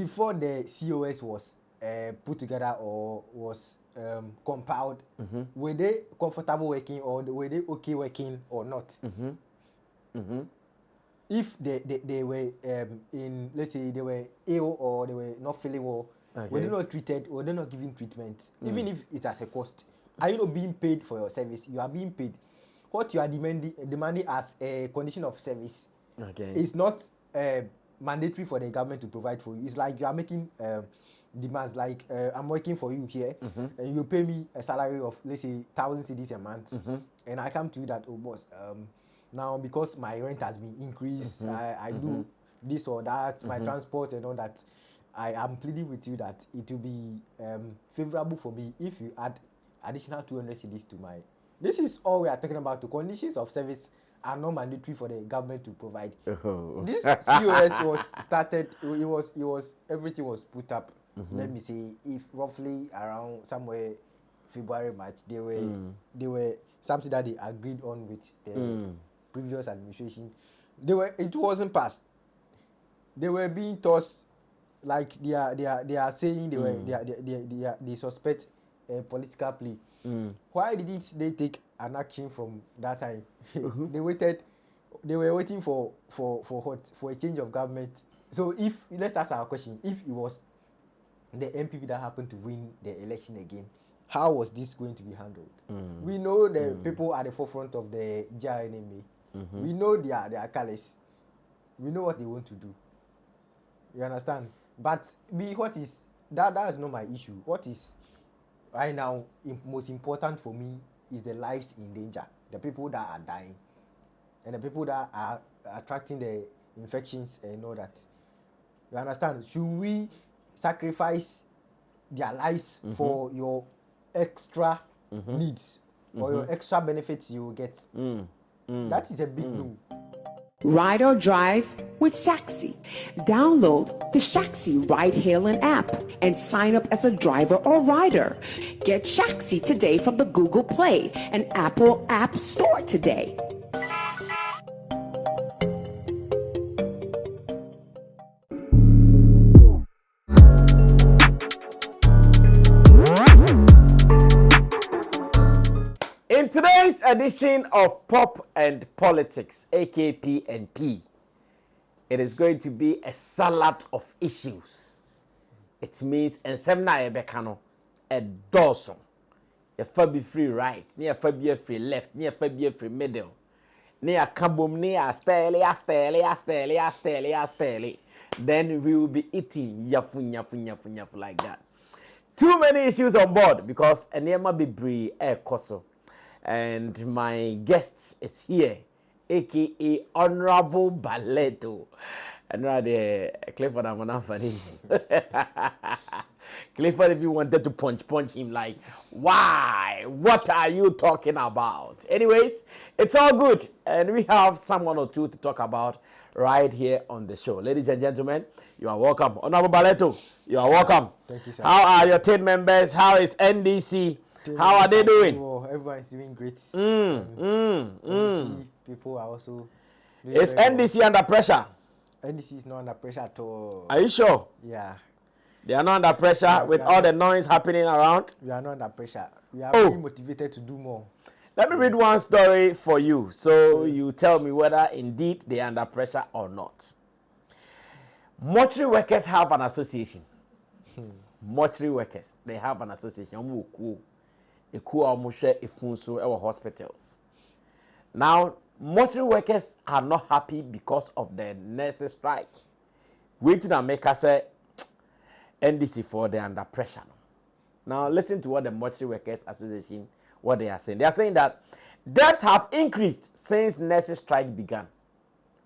before the COS was put together or was compiled, were they comfortable working or were they okay working or not? If they were in, let's say they were ill or they were not feeling well, were they not treated or they not giving treatment, even if it has a cost? Are you not being paid for your service? You are being paid. What you are demanding as a condition of service is not mandatory for the government to provide for you. It's like you are making demands, like I'm working for you here, and you pay me a salary of, let's say, 1,000 cedis a month, and I come to you that, oh boss, now because my rent has been increased, I do this or that, my transport and all that, I am pleading with you that it will be favorable for me if you add additional 200 cedis to my. This is all we are talking about. The conditions of service are not mandatory for the government to provide. This COS was started. It was everything was put up. Let me say, if roughly around somewhere February, March, they were something that they agreed on with the previous administration. It wasn't passed. They were being tossed, like they are saying they suspect a political play. Why didn't they take an action from that time? They were waiting for what? For a change of government. So if, let's ask our question, if it was the MPP that happened to win the election again, how was this going to be handled? We know the people at the forefront of the GNMA. We know their colors. We know what they want to do. You understand? But what is that is not my issue. What is right now most important for me is the lives in danger, the people that are dying, and the people that are attracting the infections and all that. You understand? Should we sacrifice their lives for your extra needs or your extra benefits you will get? That is a big no. Ride or drive with Shaxi. Download the Shaxi ride-hailing app and sign up as a driver or rider. Get Shaxi today from the Google Play and Apple App Store today. In today's edition of Pop and Politics, aka P&P, it is going to be a salad of issues. It means ensemna ebekano a dozen. A fabi free right, near fabi free left, near fabi free middle, near kabum near stele. Then we will be eating yafu like that. Too many issues on board because enema be bree koso. And my guest is here, aka Honorable Baleto. And rather, Clifford, I'm not funny. Clifford, if you wanted to punch him, like, why? What are you talking about? Anyways, it's all good. And we have someone or two to talk about right here on the show. Ladies and gentlemen, you are welcome. Honorable Baleto, you are welcome. Thank you, sir. How are your team members? How is NDC? How are they doing? Well, everyone's doing great. People are also doing Is NDC under pressure? NDC is not under pressure at all. Are you sure? Yeah. They are not under pressure with all the noise happening around? We are not under pressure. We are being motivated to do more. Let me read one story for you, so you tell me whether indeed they are under pressure or not. Mortuary workers have an association. Mortuary workers, they have an association. Hospitals. Now, mortuary workers are not happy because of the nurses' strike. Waiting and make us say NDC for they under pressure. Now, listen to what the Mortuary Workers Association, what they are saying. They are saying that deaths have increased since nurses' strike began.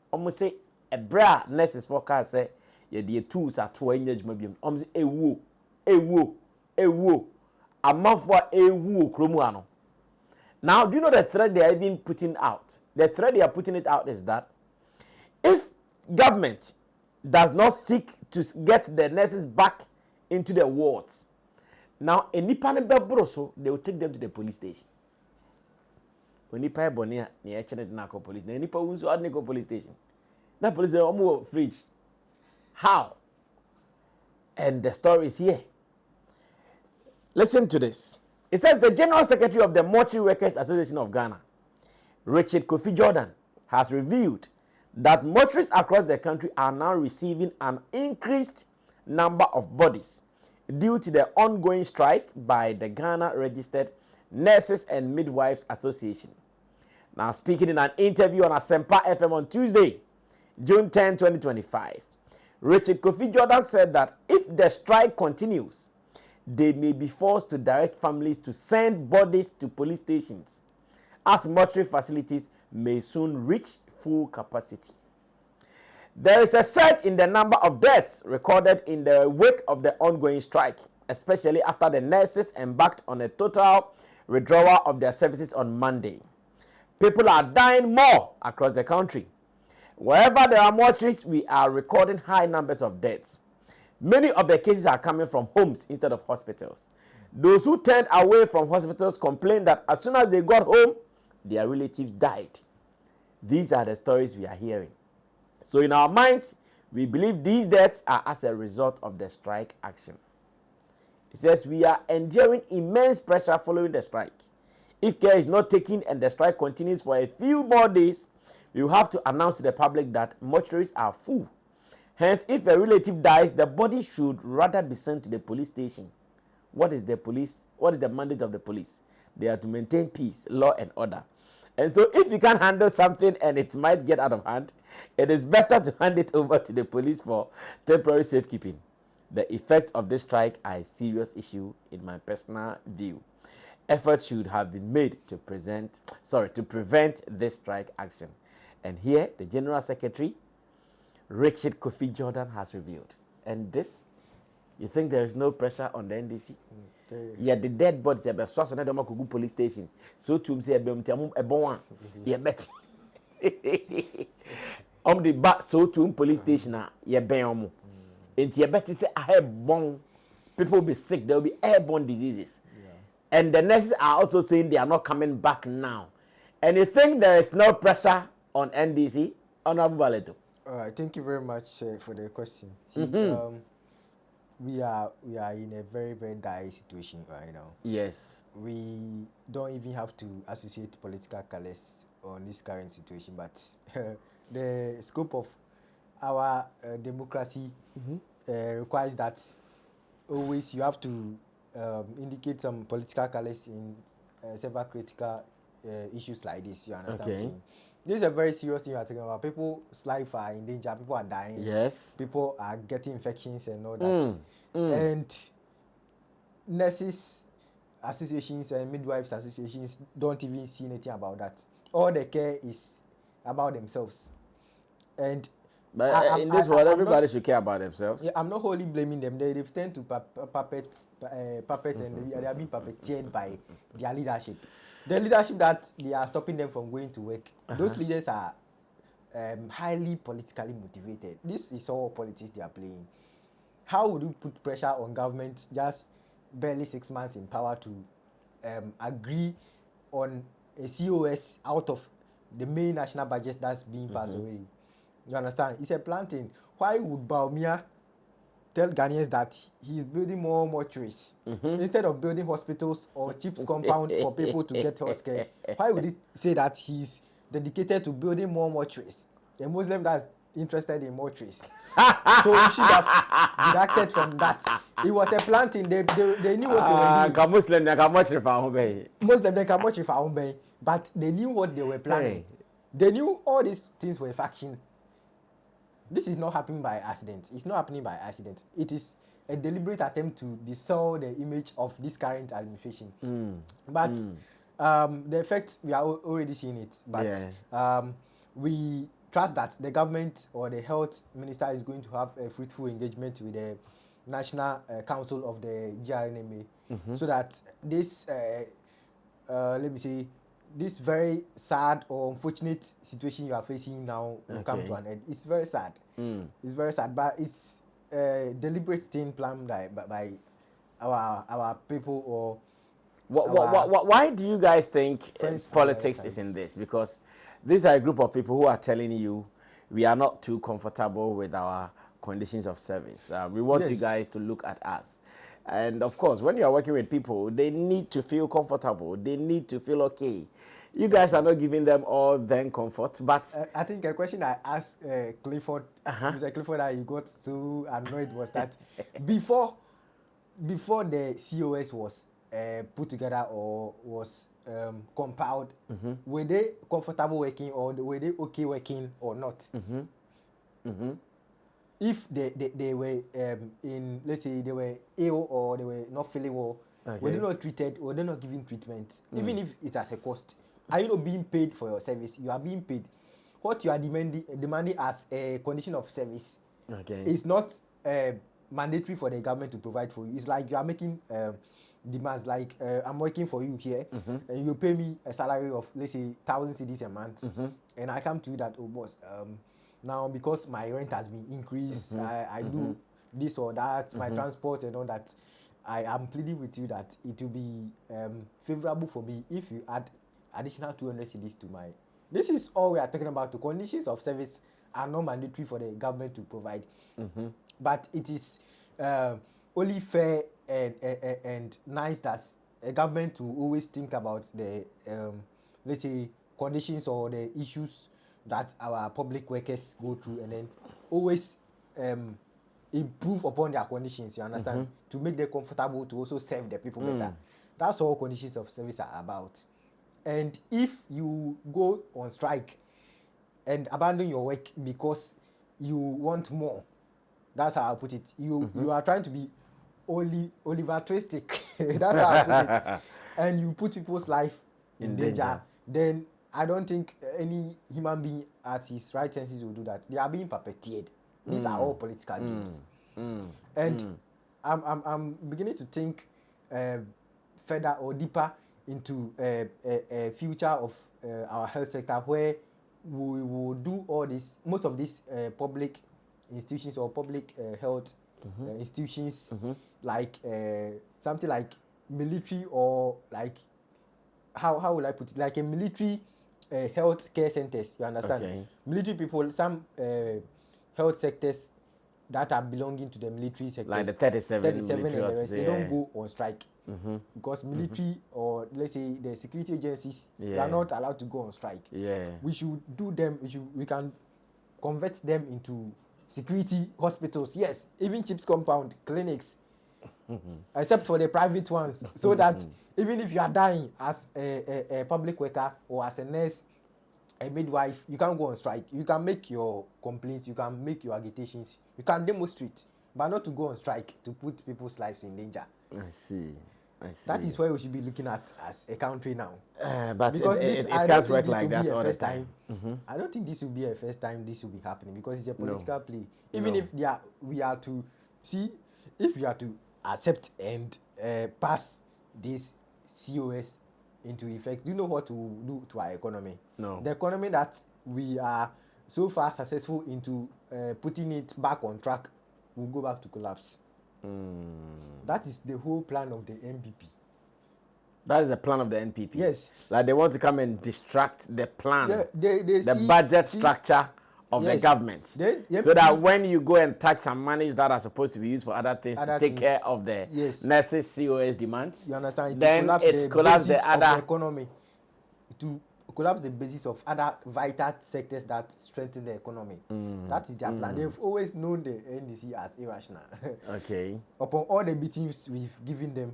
Almost say a bra nurses forecast say the tools are to engage maybe. Almost a woo. A month for a woo kromuano. Now, do you know the threat they are even putting out? The threat they are putting it out is that if government does not seek to get the nurses back into the wards, now any panel they will take them to the police station. When you pay bonia, you actually not police. Any police station. That police say, fridge. How? And the story is here. Listen to this. It says the General Secretary of the M0rtuary Workers Association of Ghana, Richard Kofi Jordan, has revealed that mortuaries across the country are now receiving an increased number of bodies due to the ongoing strike by the Ghana Registered Nurses and Midwives Association. Now, speaking in an interview on Asempa FM on Tuesday, June 10, 2025, Richard Kofi Jordan said that if the strike continues, they may be forced to direct families to send bodies to police stations, as mortuary facilities may soon reach full capacity. There is a surge in the number of deaths recorded in the wake of the ongoing strike, especially after the nurses embarked on a total withdrawal of their services on Monday. People are dying more across the country. Wherever there are mortuaries, we are recording high numbers of deaths. Many of the cases are coming from homes instead of hospitals. Those who turned away from hospitals complained that as soon as they got home, their relatives died. These are the stories we are hearing. So in our minds, we believe these deaths are as a result of the strike action. It says we are enduring immense pressure following the strike. If care is not taken and the strike continues for a few more days, we will have to announce to the public that mortuaries are full. Hence, if a relative dies, the body should rather be sent to the police station. What is the police? What is the mandate of the police? They are to maintain peace, law, and order. And so if you can't handle something and it might get out of hand, it is better to hand it over to the police for temporary safekeeping. The effects of this strike are a serious issue in my personal view. Efforts should have been made to prevent this strike action. And here, the General Secretary, Richard Kofi Jordan, has revealed. And this, you think there is no pressure on the NDC? Yeah, the dead bodies are source on the police station. So to say a bon, yeah, bet. The back so to police station, yeah, ben. And you bet say airborne people will be sick. There will be airborne diseases. Yeah. And the nurses are also saying they are not coming back now. And you think there is no pressure on NDC? Honorable Baleto. All right, thank you very much for the question. See, we are in a very, very dire situation right now. Yes. We don't even have to associate political colors on this current situation, but the scope of our democracy requires that always you have to indicate some political colors in several critical issues like this. You understand? Okay. This is a very serious thing we are talking about. People's life are in danger. People are dying. Yes. People are getting infections and all that. And nurses associations and midwives associations don't even see anything about that. All the care is about themselves. And but in this world, everybody should care about themselves. Yeah, I'm not wholly blaming them. They've turned to puppet and they are being puppeteered by their leadership. The leadership that they are stopping them from going to work, those leaders are highly politically motivated. This is all politics they are playing. How would you put pressure on government just barely 6 months in power to agree on a COS out of the main national budget that's being passed already? You understand? It's a planting. Why would Baumia tell Ghanaians that he's building more mortuaries instead of building hospitals or chips compound for people to get health care? Why would he say that he's dedicated to building more mortuaries? A Muslim that's interested in mortuaries. So we should have deducted from that. It was a planting. They knew what they were doing. Muslim they can watch if I but they knew what they were planning. Hey. They knew all these things were faction. This is not happening by accident. It's not happening by accident. It is a deliberate attempt to dissolve the image of this current administration. But the effects, we are already seeing it. But we trust that the government or the health minister is going to have a fruitful engagement with the National Council of the GRNMA so that this, this very sad or unfortunate situation you are facing now will come to an end. It's very sad. It's very sad, but it's a deliberate thing planned by our people or. Why do you guys think politics is in this? Because these are a group of people who are telling you we are not too comfortable with our conditions of service. We want you Yes. guys to look at us. And of course, when you are working with people, they need to feel comfortable. They need to feel okay. You guys are not giving them all then comfort, but I think a question I asked Clifford, Mr. Clifford, that he got so annoyed was that before the COS was put together or was compiled, were they comfortable working or were they okay working or not? If they were in, let's say they were ill or they were not feeling well, were they not treated or they not giving treatment, even if it has a cost? Are you not being paid for your service? You are being paid. What you are demanding as a condition of service is not mandatory for the government to provide for you. It's like you are making demands. Like I'm working for you here, and you pay me a salary of, let's say, 1,000 cedis a month, and I come to you that, oh boss, now because my rent has been increased, I do this or that, my transport and all that. I am pleading with you that it will be favorable for me if you add additional 200 cedis to my. This is all we are talking about. The conditions of service are not mandatory for the government to provide, but it is only fair and nice that a government will always think about the let's say conditions or the issues that our public workers go through, and then always improve upon their conditions. You understand? To make them comfortable, to also serve the people better. That's all conditions of service are about. And if you go on strike and abandon your work because you want more, that's how I put it. You are trying to be Oliver Twistic. That's how I put it. And you put people's life in danger. Then I don't think any human being at his right senses will do that. They are being perpetuated. These are all political games. And I'm beginning to think further or deeper into a future of our health sector where we will do all this, most of these public institutions or public health institutions, like something like military, or like how will I put it, like a military health care centers. You understand? Military people, some health sectors that are belonging to the military sectors, like the 37 and the rest, they don't go on strike because military or let's say the security agencies, they are not allowed to go on strike. We should do them. We can convert them into security hospitals. Yes, even CHIPS compound clinics, except for the private ones, so that even if you are dying as a public worker or as a nurse, a midwife, you can go on strike. You can make your complaints, you can make your agitations, you can demonstrate, but not to go on strike to put people's lives in danger. I see. That is where we should be looking at as a country now. But because it can't work like that all the time. I don't think this will be a first time this will be happening, because it's a political play. Even if we are to see, if we are to accept and pass this COS into effect, do you know what will do to our economy? No. The economy that we are so far successful into putting it back on track will go back to collapse. That is the whole plan of the NPP. That is the plan of the NPP. Yes. Like they want to come and distract the plan, the see, budget structure of the government. So that when you go and tax some monies that are supposed to be used for other things to take care of the necessary COS demands, you understand? Then it collapses the other economy. To collapse the basis of other vital sectors that strengthen the economy. That is their plan. They've always known the NDC as irrational. Upon all the beatings we've given them,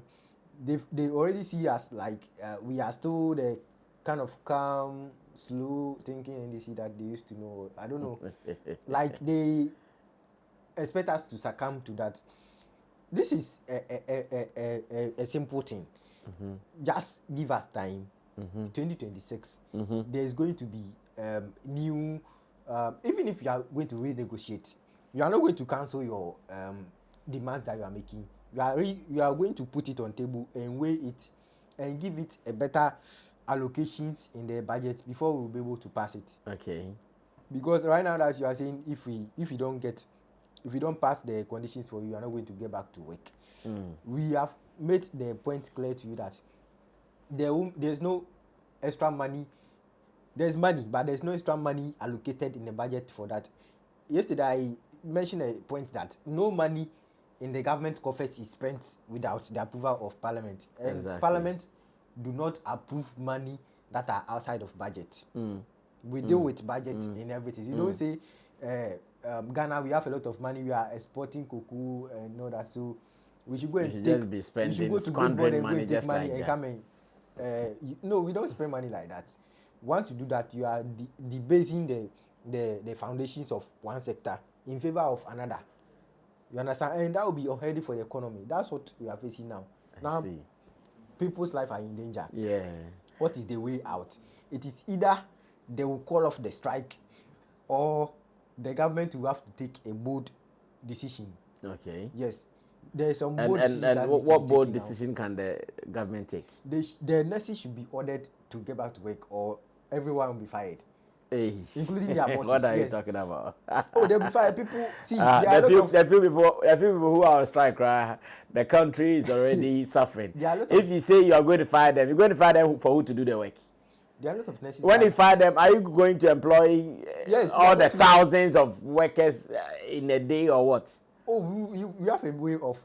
they already see us like we are still the kind of calm, slow thinking NDC that they used to know. I don't know. Like they expect us to succumb to that. This is a simple thing. Just give us time. 2026, there's going to be new, even if you are going to renegotiate, you are not going to cancel your demands that you are making. You are going to put it on table and weigh it and give it a better allocations in the budget before we will be able to pass it. Because right now that you are saying, if you don't pass the conditions for you are not going to get back to work. We have made the point clear to you that there's no extra money. There's money, but there's no extra money allocated in the budget for that. Yesterday, mention a point that no money in the government coffers is spent without the approval of Parliament. And exactly. Parliament do not approve money that are outside of budget. We deal with budget in everything. You don't say Ghana, we have a lot of money, we are exporting cocoa and all that, so we should go and take, just be spending, squandering money just money like and that. come in. No, we don't spend money like that. Once you do that, you are debasing the foundations of one sector in favor of another. You understand? And that will be unhealthy for the economy. That's what we are facing now. I see. People's life are in danger. Yeah. What is the way out? It is either they will call off the strike, or the government will have to take a bold decision. Okay. Yes. There is some bold decisions. And what bold decision can the government take? The nurses should be ordered to get back to work, or everyone will be fired. Including their bosses. What are you talking about? Oh, they'll be fired. People see there are few people who are on strike, right? The country is already suffering. If you say you are going to fire them, you're going to fire them for who to do the work? There are a lot of nurses. When you fire them, are you going to employ all the thousands of workers in a day or what? Oh, we have a way of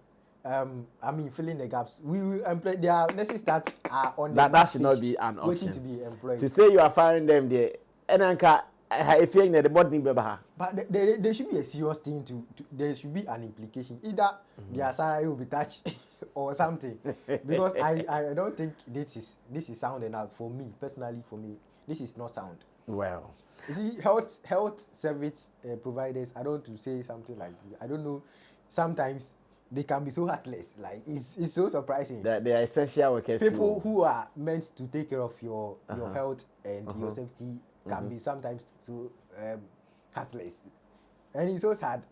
filling the gaps. We will employ. There are nurses that are on the that should not be an option. Waiting to be employed. To say you are firing them there, if you're in the body, but there should be a serious thing there should be an implication. Either their salary will be touched or something. Because I don't think this is sound enough for me personally. For me, this is not sound. Well, you see, health service providers. I don't want to say something like, I don't know. Sometimes they can be so heartless. Like it's so surprising. They are essential workers. People who are meant to take care of your health and your safety can be sometimes so heartless, and it's so sad.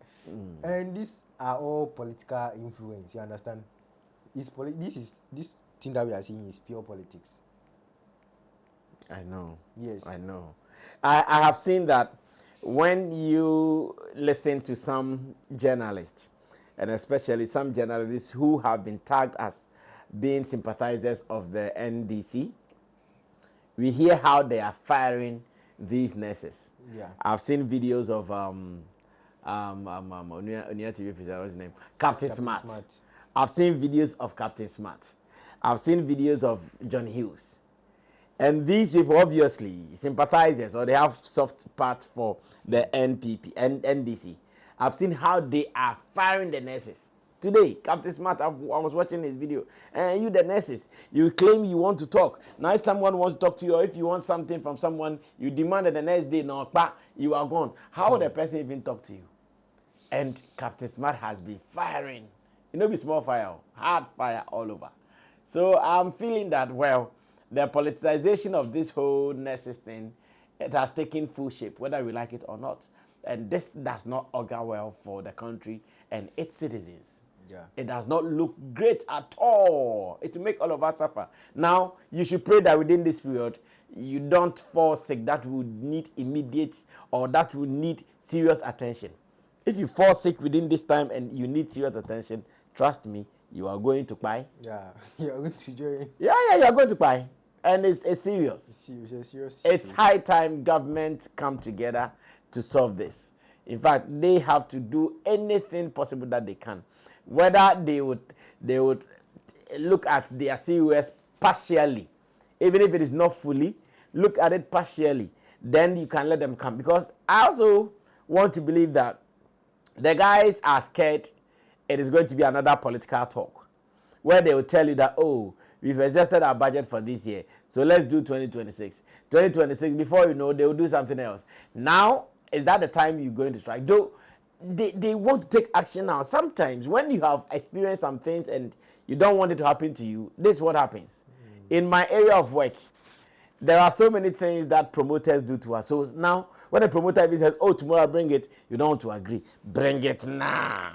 And these are all political influence. You understand? This thing that we are seeing is pure politics. I know. Yes, I know. I have seen that when you listen to some journalists, and especially some journalists who have been tagged as being sympathizers of the NDC, we hear how they are firing these nurses. Yeah. I've seen videos of M0rtuary presenter, what's his name? Captain Smart. I've seen videos of Captain Smart. I've seen videos of John Hughes. And these people obviously sympathizers, or they have soft part for the NDC. I've seen how they are firing the nurses. Today, Captain Smart, I was watching his video. And you, the nurses, you claim you want to talk. Now, if someone wants to talk to you, or if you want something from someone, you demand that the next day, no, you are gone. How will the person even talk to you? And Captain Smart has been firing. You know, be small fire, hard fire all over. So I'm feeling that, well, the politicization of this whole nurses thing, it has taken full shape, whether we like it or not. And this does not augur well for the country and its citizens. Yeah. It does not look great at all. It will make all of us suffer. Now, you should pray that within this period, you don't fall sick. That would need immediate, or that would need serious attention. If you fall sick within this time and you need serious attention, trust me, you are going to buy. Yeah, you are going to join. Yeah, you are going to buy. And it's serious. It's serious. It's high time government come together to solve this. In fact, they have to do anything possible that they can. Whether they would look at their COS partially, even if it is not fully, look at it partially, then you can let them come. Because I also want to believe that the guys are scared it is going to be another political talk, where they will tell you that, oh, we've adjusted our budget for this year, so let's do 2026. 2026, before you know, they will do something else. Now, is that the time you're going to strike? Though they want to take action now. Sometimes when you have experienced some things and you don't want it to happen to you, this is what happens. In my area of work, there are so many things that promoters do to us. So now, when a promoter even says, oh, tomorrow I'll bring it, you don't want to agree. Bring it now.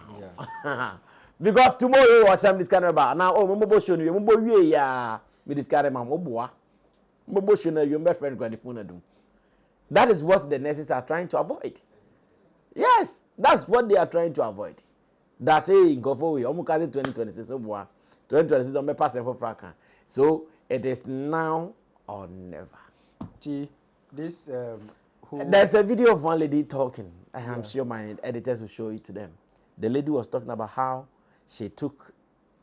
Yeah. Because tomorrow you watch some this kind of bar. Now, oh, Mobo show you, Mobo, yeah, with this kind of man, Mobo show you, my friend, going to phone. That is what the nurses are trying to avoid. Yes, that's what they are trying to avoid. That, hey, go for we, 2026, 2026, I'm passing for Franca. So, it is now or never. See, this There's a video of one lady talking. I'm sure my editors will show it to them. The lady was talking about how she took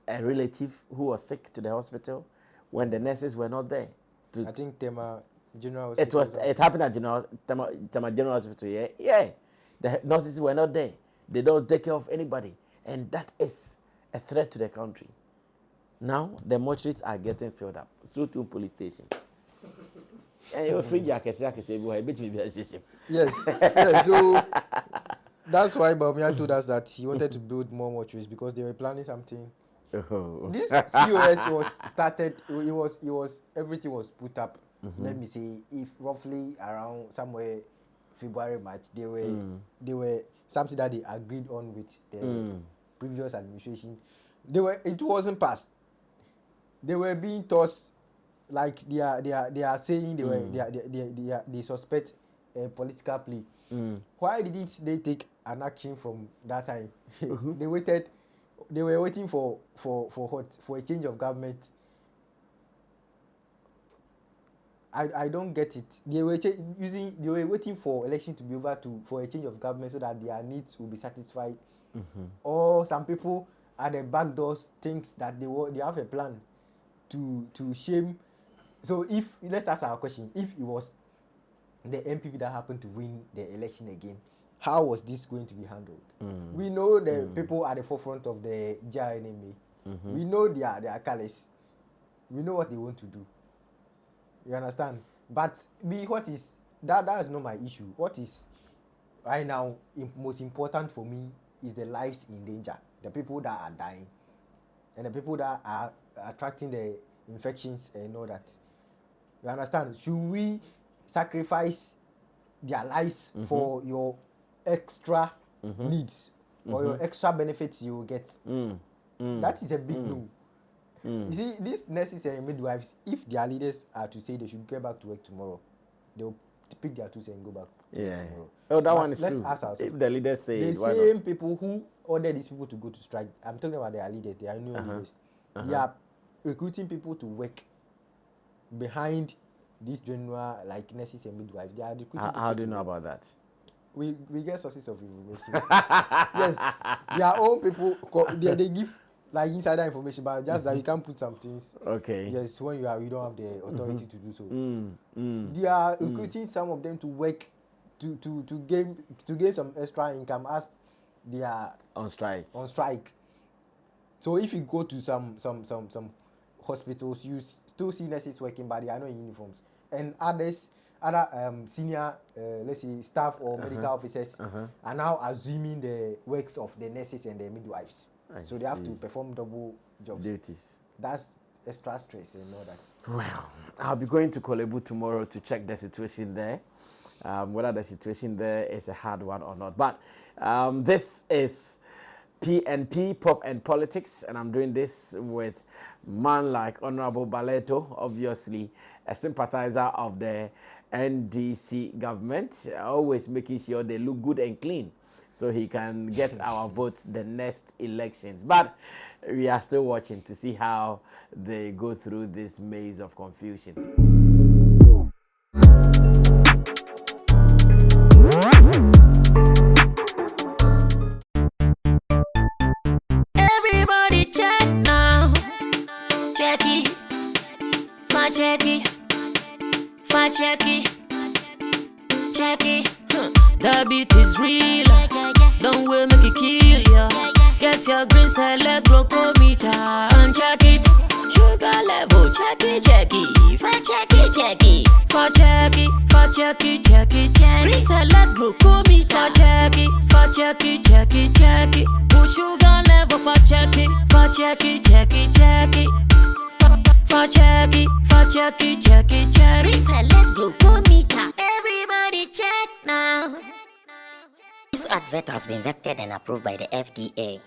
a relative who was sick to the hospital when the nurses were not there. I think Tema General Hospital. It happened at Tema General Hospital. Yeah. The nurses were not there. They don't take care of anybody, and that is a threat to the country. Now the mortuaries are getting filled up. So to police station. And your fridge, I can say, yes. So that's why Bawumia told us that he wanted to build more mortuaries because they were planning something. Oh. This COS was started. It was everything was put up. Let me say, if roughly around somewhere February, March, they were something that they agreed on with the previous administration. It wasn't passed. They were being tossed, like they are saying they suspect a political plea. Why didn't they take an action from that time? They were waiting for a change of government. I don't get it. They were waiting for election to be over for a change of government so that their needs will be satisfied. Or some people at the back doors thinks that they have a plan to shame. So let's ask our question, if it was the MPP that happened to win the election again, how was this going to be handled? We know the people at the forefront of the GNMA. We know their colors. We know what they want to do. You understand? But what is that is not my issue. What is right now most important for me is the lives in danger, the people that are dying, and the people that are attracting the infections and all that. You understand? Should we sacrifice their lives for your extra needs or your extra benefits you will get? That is a big no. You see, these nurses and midwives, if their leaders are to say they should get back to work tomorrow, they'll pick their tools and go back to work tomorrow. Oh, that one is let's true. Ask ourselves, if the leaders say the why same not? people who order these people to go to strike, I'm talking about their leaders, they are new leaders. They are recruiting people to work behind this general, like nurses and midwives. They are recruiting. How do you know about that? We get sources of information. Yes, their own people. They give like insider information, but just that you can't put some things. Okay. Yes, when you don't have the authority to do so. They are recruiting some of them to work to gain some extra income as they are on strike. So if you go to some hospitals, you still see nurses working, but they are not in uniforms, and other senior let's say staff or medical officers are now assuming the works of the nurses and the midwives. So they have to perform double jobs. Duties. That's extra stress and all that. Well, I'll be going to Kolebu tomorrow to check the situation there, whether the situation there is a hard one or not. But this is PNP, Pop and Politics, and I'm doing this with man like Honorable Baleto, obviously a sympathizer of the NDC government, always making sure they look good and clean so he can get our votes the next elections. But we are still watching to see how they go through this maze of confusion. Everybody check now. Check it. Check it. Check it. Check it. The beat is real. Don't wait, make it kill ya. Get your green select glucometer and check it. Sugar level, check it. Check it. Check it. Check it. Check it. Check it. Green select glucometer. Check it. Check it. Push sugar level for check it. Check it. Check it. Check it. Reselect glucometer. Everybody check now. This advert has been vetted and approved by the FDA.